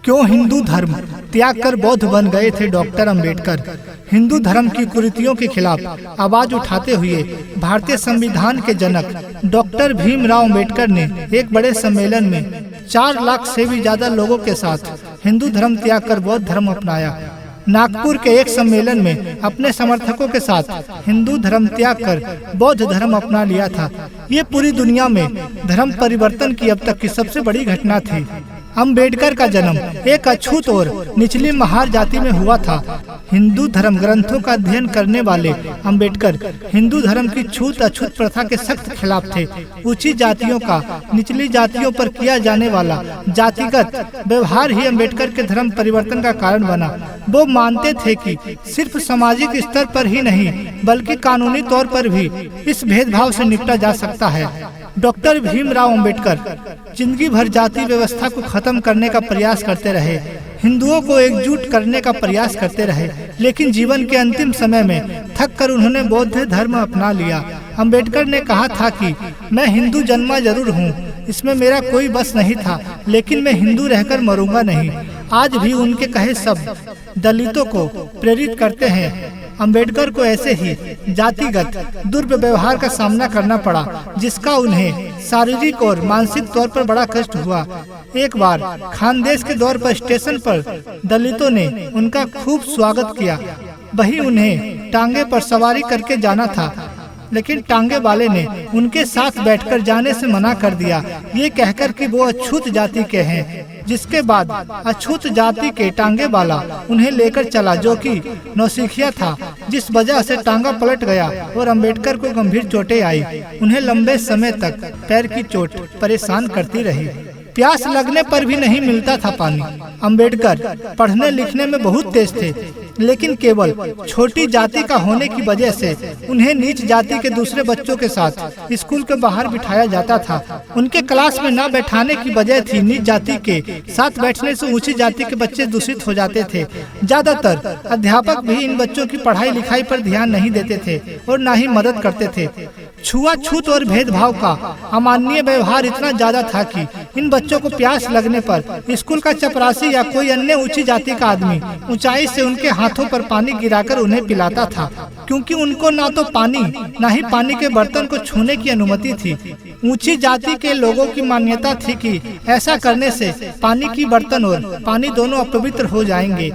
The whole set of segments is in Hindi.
क्यों हिंदू धर्म त्याग कर बौद्ध बन गए थे डॉक्टर अंबेडकर। हिंदू धर्म की कुरीतियों के खिलाफ आवाज उठाते हुए भारतीय संविधान के जनक डॉक्टर भीमराव अंबेडकर ने एक बड़े सम्मेलन में 4 लाख से भी ज्यादा लोगों के साथ हिंदू धर्म त्याग कर बौद्ध धर्म अपनाया। नागपुर के एक सम्मेलन में अपने समर्थकों के साथ हिंदू धर्म त्याग कर बौद्ध धर्म अपना लिया था। ये पूरी दुनिया में धर्म परिवर्तन की अब तक की सबसे बड़ी घटना थी। अंबेडकर का जन्म एक अछूत और निचली महार जाति में हुआ था। हिंदू धर्म ग्रंथों का अध्ययन करने वाले अंबेडकर हिंदू धर्म की छूत अछूत प्रथा के सख्त खिलाफ थे। ऊंची जातियों का निचली जातियों पर किया जाने वाला जातिगत व्यवहार ही अंबेडकर के धर्म परिवर्तन का कारण बना। वो मानते थे कि सिर्फ सामाजिक स्तर पर ही नहीं बल्कि कानूनी तौर पर भी इस भेदभाव से निपटा जा सकता है। डॉक्टर भीमराव अंबेडकर जिंदगी भर जाति व्यवस्था को खत्म करने का प्रयास करते रहे, हिंदुओं को एकजुट करने का प्रयास करते रहे, लेकिन जीवन के अंतिम समय में थक कर उन्होंने बौद्ध धर्म अपना लिया। अंबेडकर ने कहा था कि मैं हिंदू जन्मा जरूर हूँ, इसमें मेरा कोई बस नहीं था, लेकिन मैं हिंदू रहकर मरूंगा नहीं। आज भी उनके कहे शब्द दलितों को प्रेरित करते हैं। अंबेडकर को ऐसे ही जातिगत दुर्व्यवहार का सामना करना पड़ा, जिसका उन्हें शारीरिक और मानसिक तौर पर बड़ा कष्ट हुआ। एक बार खानदेश के दौर पर स्टेशन पर दलितों ने उनका खूब स्वागत किया। वही उन्हें टांगे पर सवारी करके जाना था, लेकिन टांगे वाले ने उनके साथ बैठकर जाने से मना कर दिया, ये कहकर कि वो अछूत जाति के हैं। जिसके बाद अछूत जाति के टांगे वाला उन्हें लेकर चला, जो कि नौसिखिया था, जिस वजह से टांगा पलट गया और अंबेडकर को गंभीर चोटें आई। उन्हें लंबे समय तक पैर की चोट परेशान करती रही। प्यास लगने पर भी नहीं मिलता था पानी। अंबेडकर पढ़ने लिखने में बहुत तेज थे, लेकिन केवल छोटी जाति का होने की वजह से उन्हें नीच जाति के दूसरे बच्चों के साथ स्कूल के बाहर बिठाया जाता था। उनके क्लास में न बैठाने की वजह थी नीच जाति के साथ बैठने से ऊंची जाति के बच्चे दूषित हो जाते थे। ज्यादातर अध्यापक भी इन बच्चों की पढ़ाई लिखाई पर ध्यान नहीं देते थे और न ही मदद करते थे। छुआछूत और भेदभाव का अमानवीय व्यवहार इतना ज्यादा था कि इन बच्चों को प्यास लगने पर स्कूल का चपरासी या कोई अन्य ऊंची जाति का आदमी ऊंचाई से उनके हाथों पर पानी गिराकर उन्हें पिलाता था, क्योंकि उनको ना तो पानी ना ही पानी के बर्तन को छूने की अनुमति थी। ऊंची जाति के लोगों की मान्यता थी कि ऐसा करने से पानी की बर्तन और पानी दोनों अपवित्र हो जाएंगे।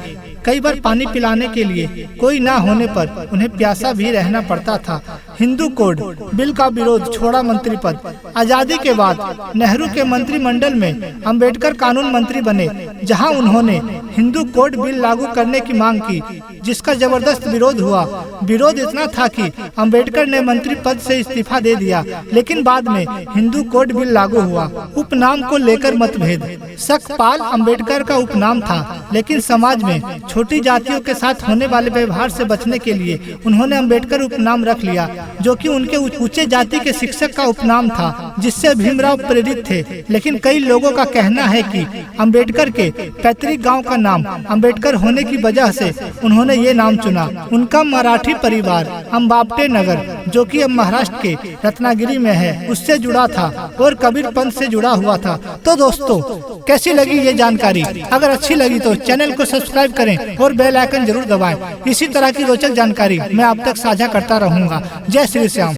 कई बार पानी पिलाने के लिए कोई ना होने पर उन्हें प्यासा भी रहना पड़ता था। हिंदू कोड बिल का विरोध छोड़ा मंत्री पद। आजादी के बाद नेहरू के मंत्रिमंडल में अंबेडकर कानून मंत्री बने, जहां उन्होंने हिंदू कोड बिल लागू करने की मांग की, जिसका जबरदस्त विरोध हुआ। विरोध इतना था कि अंबेडकर ने मंत्री पद से इस्तीफा दे दिया, लेकिन बाद में हिंदू कोड बिल लागू हुआ। उपनाम को लेकर मतभेद। सकपाल अंबेडकर का उपनाम था, लेकिन समाज में छोटी जातियों के साथ होने वाले व्यवहार से बचने के लिए उन्होंने अंबेडकर उपनाम रख लिया, जो कि उनके ऊंचे जाति के शिक्षक का उपनाम था, जिससे भीमराव प्रेरित थे। लेकिन कई लोगों का कहना है कि अंबेडकर के पैतृक गांव का नाम अंबेडकर होने की वजह से उन्होंने ये नाम चुना। उनका मराठी परिवार अंबापटे नगर, जो कि अब महाराष्ट्र के रत्नागिरी में है, उससे जुड़ा था और कबीर पंथ से जुड़ा हुआ था। तो दोस्तों, कैसी लगी ये जानकारी? अगर अच्छी लगी तो चैनल को सब्सक्राइब करें और बेल आइकन जरूर दबाएं। इसी तरह की रोचक जानकारी मैं आप तक साझा करता रहूंगा। जय श्री श्याम।